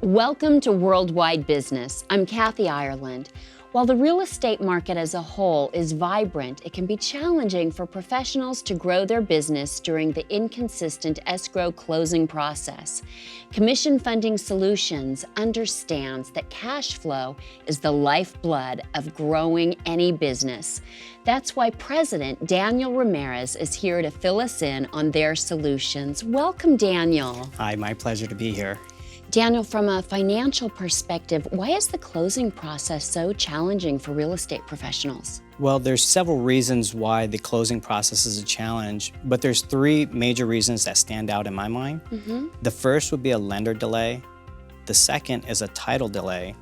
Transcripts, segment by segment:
Welcome to Worldwide Business. I'm Kathy Ireland. While the real estate market as a whole is vibrant, it can be challenging for professionals to grow their business during the inconsistent escrow closing process. Commission Funding Solutions understands that cash flow is the lifeblood of growing any business. That's why President Daniel Ramirez is here to fill us in on their solutions. Welcome, Daniel. Hi, my pleasure to be here. Daniel, from a financial perspective, why is the closing process so challenging for real estate professionals? Well, there's several reasons why the closing process is a challenge, but there's three major reasons that stand out in my mind. The first would be a lender delay. The second is a title delay.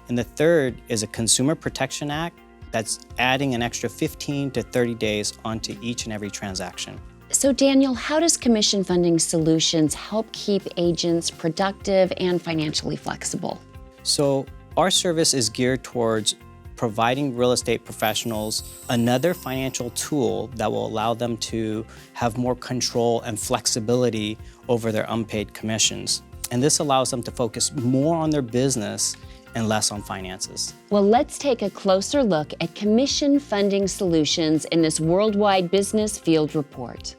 And the third is a Consumer Protection Act that's adding an extra 15 to 30 days onto each and every transaction. So Daniel, how does Commission Funding Solutions help keep agents productive and financially flexible? So our service is geared towards providing real estate professionals another financial tool that will allow them to have more control and flexibility over their unpaid commissions. And this allows them to focus more on their business and less on finances. Well, let's take a closer look at Commission Funding Solutions in this Worldwide Business Field Report.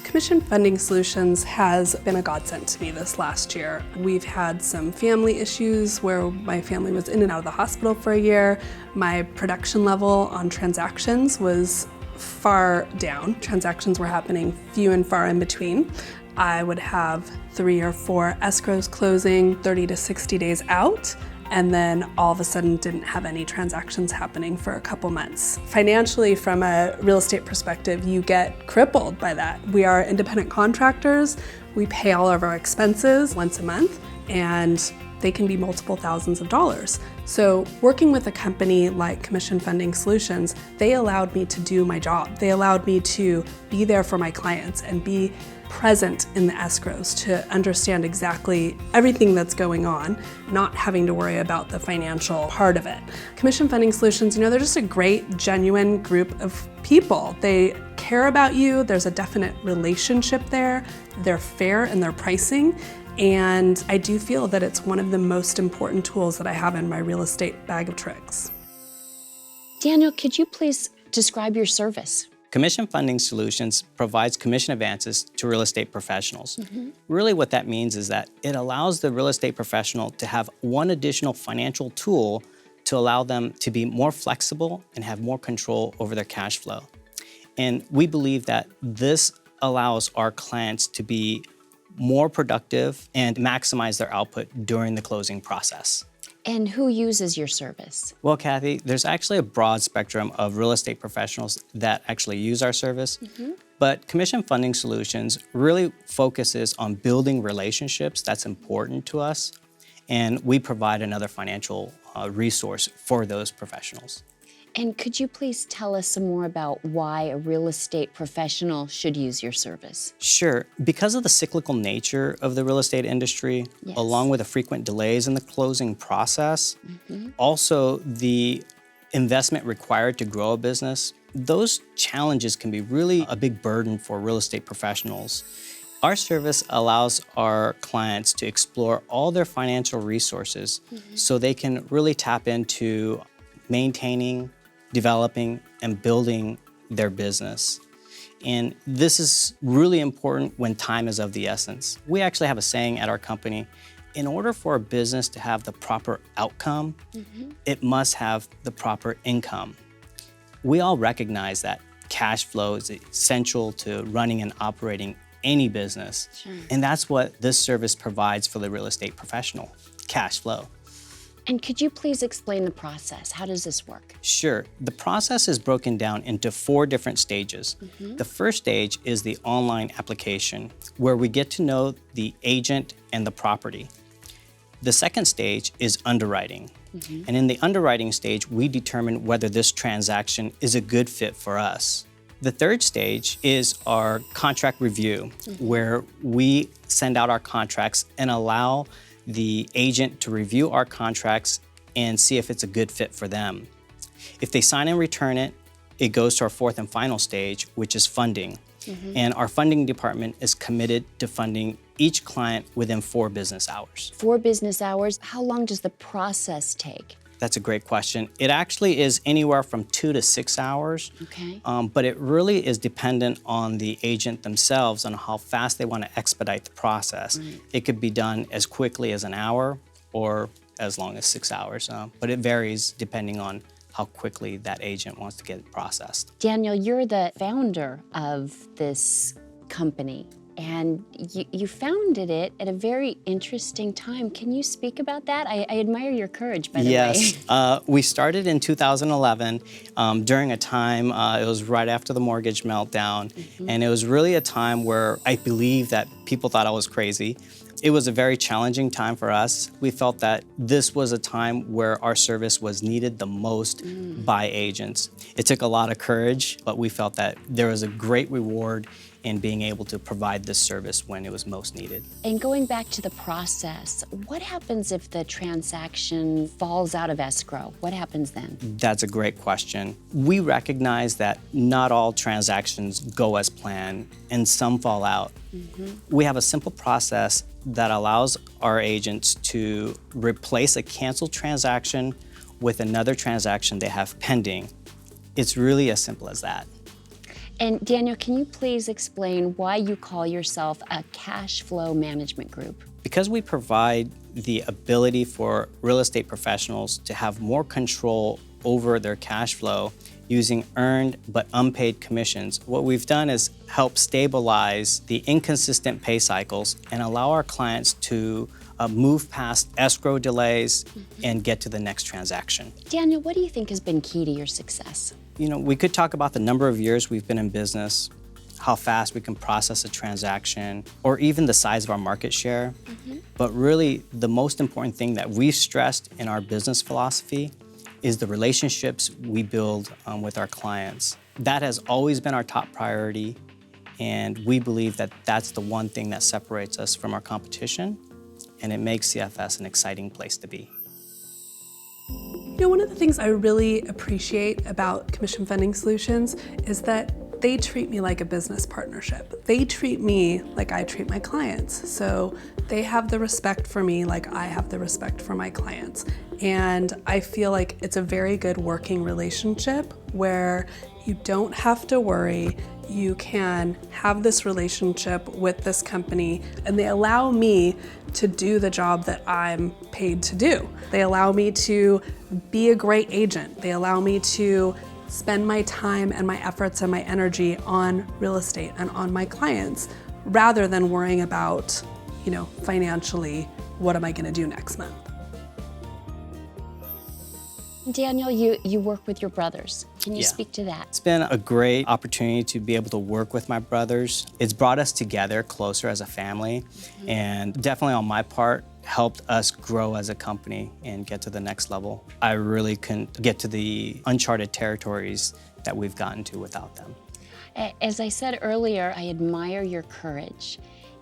Commission Funding Solutions has been a godsend to me this last year. We've had some family issues where my family was in and out of the hospital for a year. My production level on transactions was far down. Transactions were happening few and far in between. I would have 3 or 4 escrows closing 30 to 60 days out, and then all of a sudden didn't have any transactions happening for a couple months. Financially, from a real estate perspective, you get crippled by that. We are independent contractors. We pay all of our expenses once a month, and they can be multiple thousands of dollars. So working with a company like Commission Funding Solutions, they allowed me to do my job. They allowed me to be there for my clients and be present in the escrows to understand exactly everything that's going on, not having to worry about the financial part of it. Commission Funding Solutions, they're just a great, genuine group of people. They care about you. There's a definite relationship there. They're fair in their pricing. And I do feel that it's one of the most important tools that I have in my real estate bag of tricks. Daniel, could you please describe your service? Commission Funding Solutions provides commission advances to real estate professionals. Really what that means is that it allows the real estate professional to have one additional financial tool to allow them to be more flexible and have more control over their cash flow. And we believe that this allows our clients to be more productive and maximize their output during the closing process. And who uses your service? Well, Kathy, there's actually a broad spectrum of real estate professionals that actually use our service, but Commission Funding Solutions really focuses on building relationships. That's important to us, and we provide another financial resource for those professionals. And could you please tell us some more about why a real estate professional should use your service? Sure. Because of the cyclical nature of the real estate industry, along with the frequent delays in the closing process, also the investment required to grow a business, those challenges can be really a big burden for real estate professionals. Our service allows our clients to explore all their financial resources so they can really tap into maintaining, developing, and building their business. And this is really important when time is of the essence. We actually have a saying at our company, in order for a business to have the proper outcome, it must have the proper income. We all recognize that cash flow is essential to running and operating any business. And that's what this service provides for the real estate professional, cash flow. And could you please explain the process? How does this work? Sure. The process is broken down into 4 different stages. The first stage is the online application, where we get to know the agent and the property. The second stage is underwriting. And in the underwriting stage, we determine whether this transaction is a good fit for us. The third stage is our contract review, where we send out our contracts and allow the agent to review our contracts and see if it's a good fit for them. If they sign and return it, it goes to our 4th and final stage, which is funding. And our funding department is committed to funding each client within 4 business hours. 4 business hours? How long does the process take? That's a great question. It actually is anywhere from 2 to 6 hours, Okay. but it really is dependent on the agent themselves on how fast they want to expedite the process. It could be done as quickly as an hour or as long as 6 hours, but it varies depending on how quickly that agent wants to get it processed. Daniel, you're the founder of this company, and you founded it at a very interesting time. Can you speak about that? I admire your courage, by the way. Yes, we started in 2011 during a time, it was right after the mortgage meltdown, and it was really a time where I believe that people thought I was crazy. It was a very challenging time for us. We felt that this was a time where our service was needed the most by agents. It took a lot of courage, but we felt that there was a great reward in being able to provide this service when it was most needed. And going back to the process, what happens if the transaction falls out of escrow? What happens then? That's a great question. We recognize that not all transactions go as planned and some fall out. We have a simple process that allows our agents to replace a canceled transaction with another transaction they have pending. It's really as simple as that. And Daniel, can you please explain why you call yourself a cash flow management group? Because we provide the ability for real estate professionals to have more control over their cash flow using earned but unpaid commissions, what we've done is help stabilize the inconsistent pay cycles and allow our clients to move past escrow delays and get to the next transaction. Daniel, what do you think has been key to your success? You know, we could talk about the number of years we've been in business, how fast we can process a transaction, or even the size of our market share. But really, the most important thing that we've stressed in our business philosophy is the relationships we build with our clients. That has always been our top priority, and we believe that that's the one thing that separates us from our competition, and it makes CFS an exciting place to be. You know, one of the things I really appreciate about Commission Funding Solutions is that they treat me like a business partnership. They treat me like I treat my clients. So they have the respect for me like I have the respect for my clients. And I feel like it's a very good working relationship where you don't have to worry. You can have this relationship with this company, and they allow me to do the job that I'm paid to do. They allow me to be a great agent. They allow me to spend my time and my efforts and my energy on real estate and on my clients, rather than worrying about, you know, financially, what am I gonna do next month? Daniel, you work with your brothers. Can you Yeah. speak to that? It's been a great opportunity to be able to work with my brothers. It's brought us together closer as a family, and definitely on my part, helped us grow as a company and get to the next level. I really couldn't get to the uncharted territories that we've gotten to without them. As I said earlier, I admire your courage.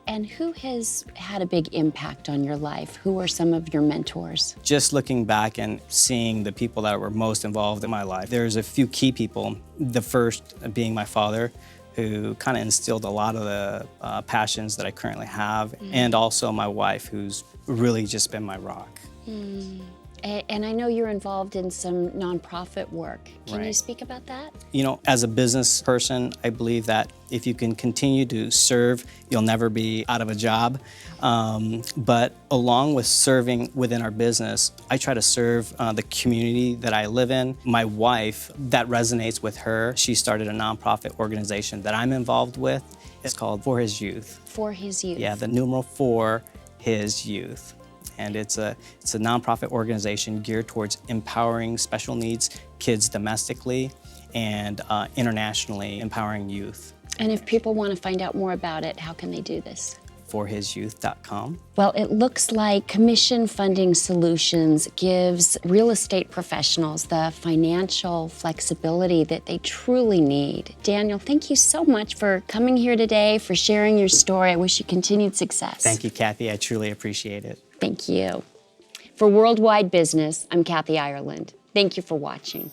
And who has had a big impact on your life? Who are some of your mentors? Just looking back and seeing the people that were most involved in my life, there's a few key people. The first being my father, who kind of instilled a lot of the passions that I currently have, and also my wife, who's really just been my rock. And I know you're involved in some nonprofit work. Can you Right. speak about that? You know, as a business person, I believe that if you can continue to serve, you'll never be out of a job. But along with serving within our business, I try to serve the community that I live in. My wife, that resonates with her. She started a nonprofit organization that I'm involved with. It's called For His Youth. For His Youth. Yeah, the numeral 4, His Youth. And it's a nonprofit organization geared towards empowering special needs kids domestically and internationally empowering youth. And if people want to find out more about it, how can they do this? forhisyouth.com. Well, it looks like Commission Funding Solutions gives real estate professionals the financial flexibility that they truly need. Daniel, thank you so much for coming here today, for sharing your story. I wish you continued success. Thank you, Kathy. I truly appreciate it. Thank you. For Worldwide Business, I'm Kathy Ireland. Thank you for watching.